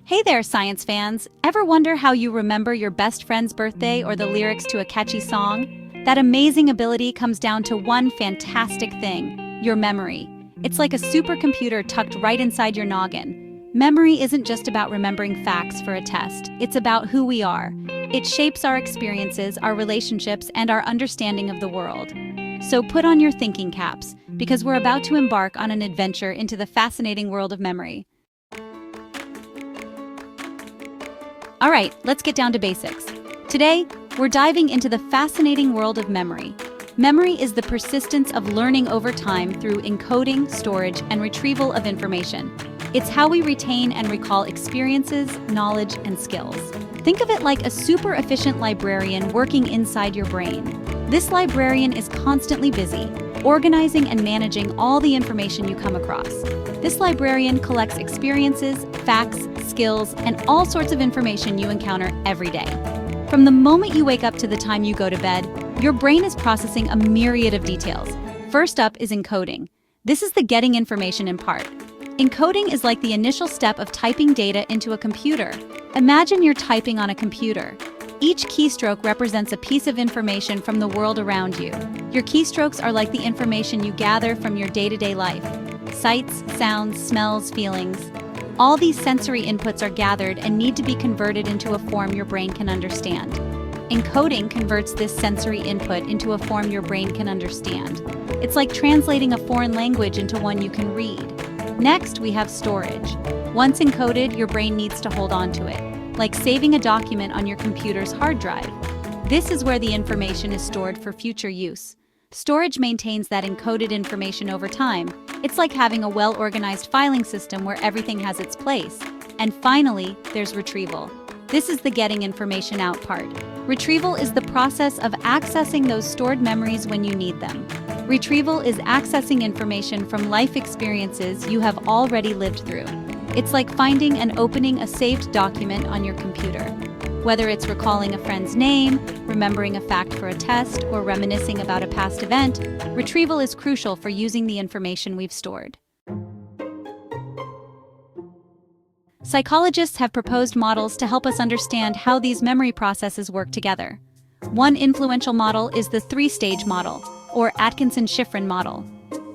Hey there, science fans! Ever wonder how you remember your best friend's birthday or the lyrics to a catchy song? That amazing ability comes down to one fantastic thing: your memory. It's like a supercomputer tucked right inside your noggin. Memory isn't just about remembering facts for a test, it's about who we are. It shapes our experiences, our relationships, and our understanding of the world. So put on your thinking caps, because we're about to embark on an adventure into the fascinating world of memory. All right, let's get down to basics. Today, we're diving into the fascinating world of memory. Memory is the persistence of learning over time through encoding, storage, and retrieval of information. It's how we retain and recall experiences, knowledge, and skills. Think of it like a super efficient librarian working inside your brain. This librarian is constantly busy, organizing and managing all the information you come across. This librarian collects experiences, facts, skills, and all sorts of information you encounter every day. From the moment you wake up to the time you go to bed, your brain is processing a myriad of details. First up is encoding. This is the getting information in part. Encoding is like the initial step of typing data into a computer. Imagine you're typing on a computer. Each keystroke represents a piece of information from the world around you. Your keystrokes are like the information you gather from your day-to-day life. Sights, sounds, smells, feelings. All these sensory inputs are gathered and need to be converted into a form your brain can understand. Encoding converts this sensory input into a form your brain can understand. It's like translating a foreign language into one you can read. Next, we have storage. Once encoded, your brain needs to hold on to it, like saving a document on your computer's hard drive. This is where the information is stored for future use. Storage maintains that encoded information over time. It's like having a well-organized filing system where everything has its place. And finally, there's retrieval. This is the getting information out part. Retrieval is the process of accessing those stored memories when you need them. Retrieval is accessing information from life experiences you have already lived through. It's like finding and opening a saved document on your computer. Whether it's recalling a friend's name, remembering a fact for a test, or reminiscing about a past event, retrieval is crucial for using the information we've stored. Psychologists have proposed models to help us understand how these memory processes work together. One influential model is the three-stage model, or Atkinson-Shiffrin model.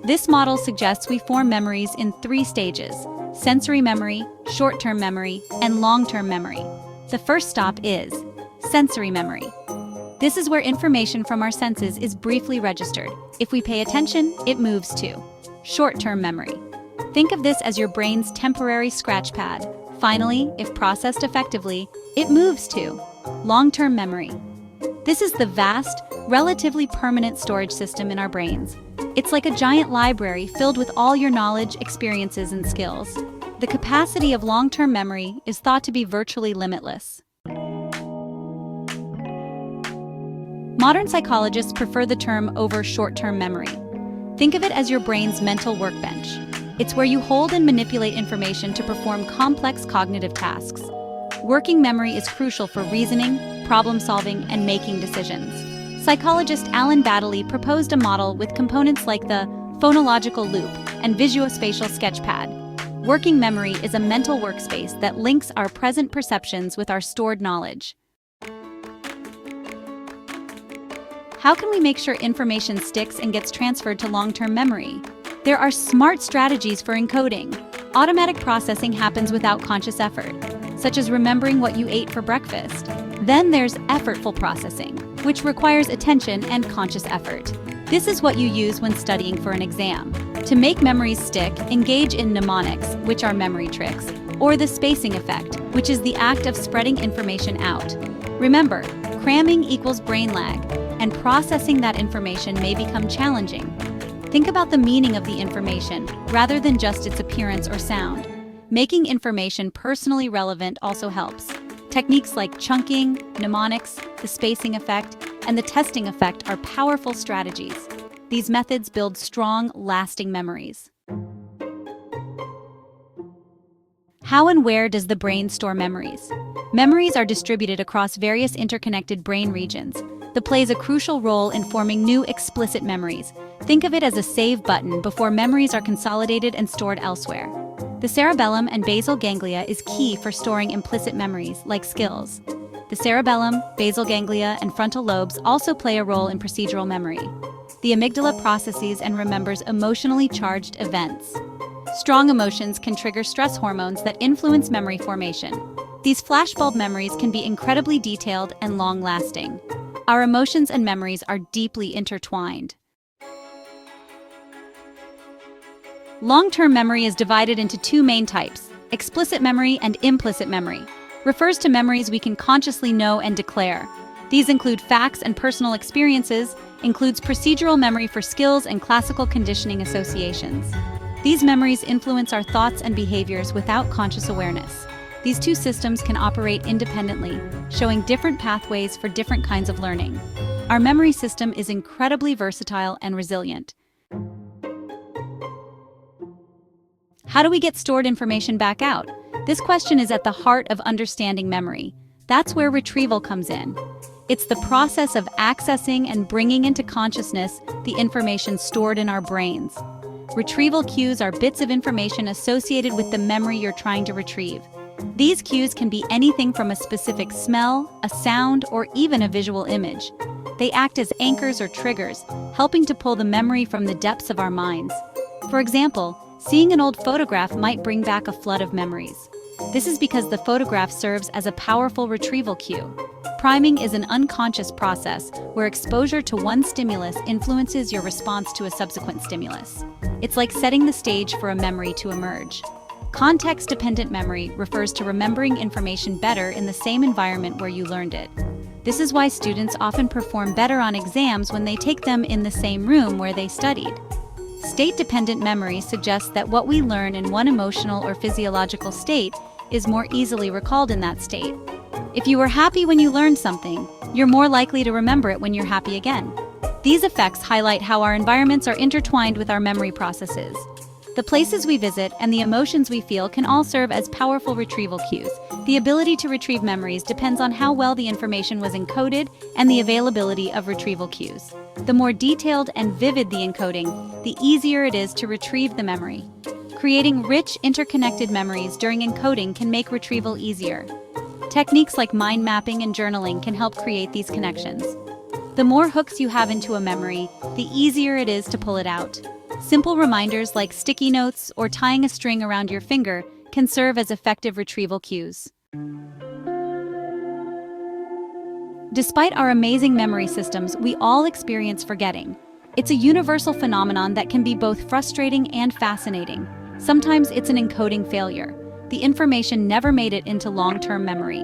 This model suggests we form memories in three stages: sensory memory, short-term memory, and long-term memory. The first stop is sensory memory. This is where information from our senses is briefly registered. If we pay attention, it moves to short-term memory. Think of this as your brain's temporary scratch pad. Finally, if processed effectively, it moves to long-term memory. This is the vast, relatively permanent storage system in our brains. It's like a giant library filled with all your knowledge, experiences, and skills. The capacity of long-term memory is thought to be virtually limitless. Modern psychologists prefer the term over short-term memory. Think of it as your brain's mental workbench. It's where you hold and manipulate information to perform complex cognitive tasks. Working memory is crucial for reasoning, problem-solving, and making decisions. Psychologist Alan Baddeley proposed a model with components like the phonological loop and visuospatial sketchpad. Working memory is a mental workspace that links our present perceptions with our stored knowledge. How can we make sure information sticks and gets transferred to long-term memory? There are smart strategies for encoding. Automatic processing happens without conscious effort, such as remembering what you ate for breakfast. Then there's effortful processing, which requires attention and conscious effort. This is what you use when studying for an exam. To make memories stick, engage in mnemonics, which are memory tricks, or the spacing effect, which is the act of spreading information out. Remember, cramming equals brain lag, and processing that information may become challenging. Think about the meaning of the information, rather than just its appearance or sound. Making information personally relevant also helps. Techniques like chunking, mnemonics, the spacing effect, and the testing effect are powerful strategies. These methods build strong, lasting memories. How and where does the brain store memories? Memories are distributed across various interconnected brain regions that plays a crucial role in forming new explicit memories. Think of it as a save button before memories are consolidated and stored elsewhere. The cerebellum and basal ganglia is key for storing implicit memories, like skills. The cerebellum, basal ganglia, and frontal lobes also play a role in procedural memory. The amygdala processes and remembers emotionally charged events. Strong emotions can trigger stress hormones that influence memory formation. These flashbulb memories can be incredibly detailed and long-lasting. Our emotions and memories are deeply intertwined. Long-term memory is divided into two main types: explicit memory and implicit memory. Refers to memories we can consciously know and declare. These include facts and personal experiences, includes procedural memory for skills and classical conditioning associations. These memories influence our thoughts and behaviors without conscious awareness. These two systems can operate independently, showing different pathways for different kinds of learning. Our memory system is incredibly versatile and resilient. How do we get stored information back out? This question is at the heart of understanding memory. That's where retrieval comes in. It's the process of accessing and bringing into consciousness the information stored in our brains. Retrieval cues are bits of information associated with the memory you're trying to retrieve. These cues can be anything from a specific smell, a sound, or even a visual image. They act as anchors or triggers, helping to pull the memory from the depths of our minds. For example, seeing an old photograph might bring back a flood of memories. This is because the photograph serves as a powerful retrieval cue. Priming is an unconscious process where exposure to one stimulus influences your response to a subsequent stimulus. It's like setting the stage for a memory to emerge. Context-dependent memory refers to remembering information better in the same environment where you learned it. This is why students often perform better on exams when they take them in the same room where they studied. State-dependent memory suggests that what we learn in one emotional or physiological state is more easily recalled in that state. If you were happy when you learned something, you're more likely to remember it when you're happy again. These effects highlight how our environments are intertwined with our memory processes. The places we visit and the emotions we feel can all serve as powerful retrieval cues. The ability to retrieve memories depends on how well the information was encoded and the availability of retrieval cues. The more detailed and vivid the encoding, the easier it is to retrieve the memory. Creating rich, interconnected memories during encoding can make retrieval easier. Techniques like mind mapping and journaling can help create these connections. The more hooks you have into a memory, the easier it is to pull it out. Simple reminders like sticky notes or tying a string around your finger can serve as effective retrieval cues. Despite our amazing memory systems, we all experience forgetting. It's a universal phenomenon that can be both frustrating and fascinating. Sometimes it's an encoding failure. The information never made it into long-term memory.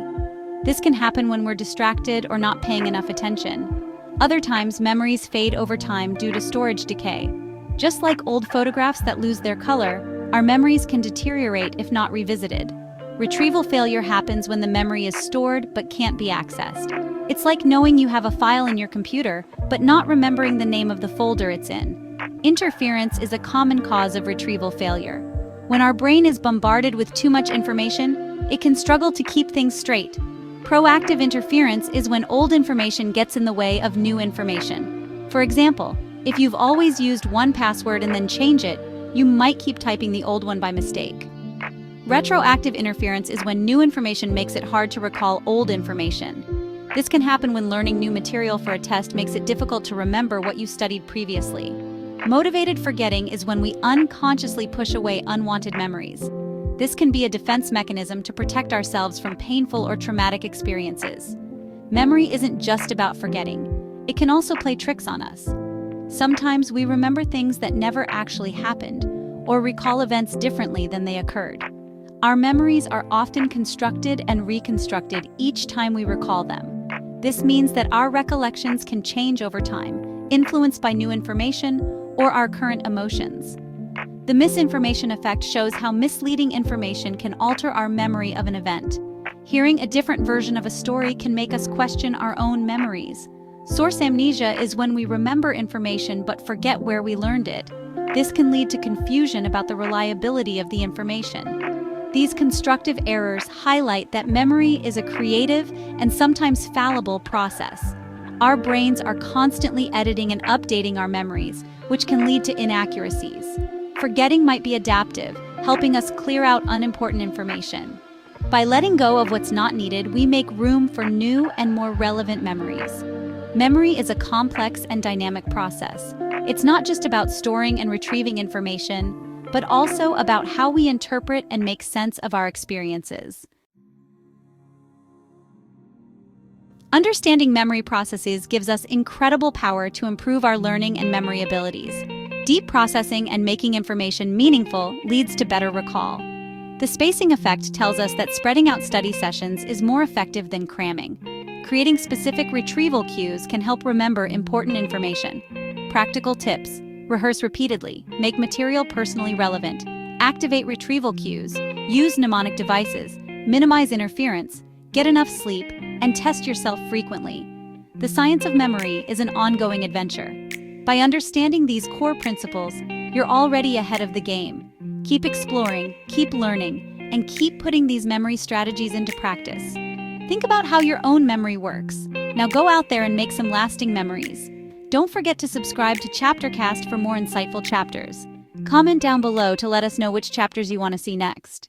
This can happen when we're distracted or not paying enough attention. Other times, memories fade over time due to storage decay. Just like old photographs that lose their color, our memories can deteriorate if not revisited. Retrieval failure happens when the memory is stored but can't be accessed. It's like knowing you have a file in your computer, but not remembering the name of the folder it's in. Interference is a common cause of retrieval failure. When our brain is bombarded with too much information, it can struggle to keep things straight. Proactive interference is when old information gets in the way of new information. For example, if you've always used one password and then change it, you might keep typing the old one by mistake. Retroactive interference is when new information makes it hard to recall old information. This can happen when learning new material for a test makes it difficult to remember what you studied previously. Motivated forgetting is when we unconsciously push away unwanted memories. This can be a defense mechanism to protect ourselves from painful or traumatic experiences. Memory isn't just about forgetting. It can also play tricks on us. Sometimes we remember things that never actually happened, or recall events differently than they occurred. Our memories are often constructed and reconstructed each time we recall them. This means that our recollections can change over time, influenced by new information or our current emotions. The misinformation effect shows how misleading information can alter our memory of an event. Hearing a different version of a story can make us question our own memories. Source amnesia is when we remember information but forget where we learned it. This can lead to confusion about the reliability of the information. These constructive errors highlight that memory is a creative and sometimes fallible process. Our brains are constantly editing and updating our memories, which can lead to inaccuracies. Forgetting might be adaptive, helping us clear out unimportant information. By letting go of what's not needed, we make room for new and more relevant memories. Memory is a complex and dynamic process. It's not just about storing and retrieving information, but also about how we interpret and make sense of our experiences. Understanding memory processes gives us incredible power to improve our learning and memory abilities. Deep processing and making information meaningful leads to better recall. The spacing effect tells us that spreading out study sessions is more effective than cramming. Creating specific retrieval cues can help remember important information. Practical tips: rehearse repeatedly, make material personally relevant, activate retrieval cues, use mnemonic devices, minimize interference, get enough sleep, and test yourself frequently. The science of memory is an ongoing adventure. By understanding these core principles, you're already ahead of the game. Keep exploring, keep learning, and keep putting these memory strategies into practice. Think about how your own memory works. Now go out there and make some lasting memories. Don't forget to subscribe to ChapterCast for more insightful chapters. Comment down below to let us know which chapters you want to see next.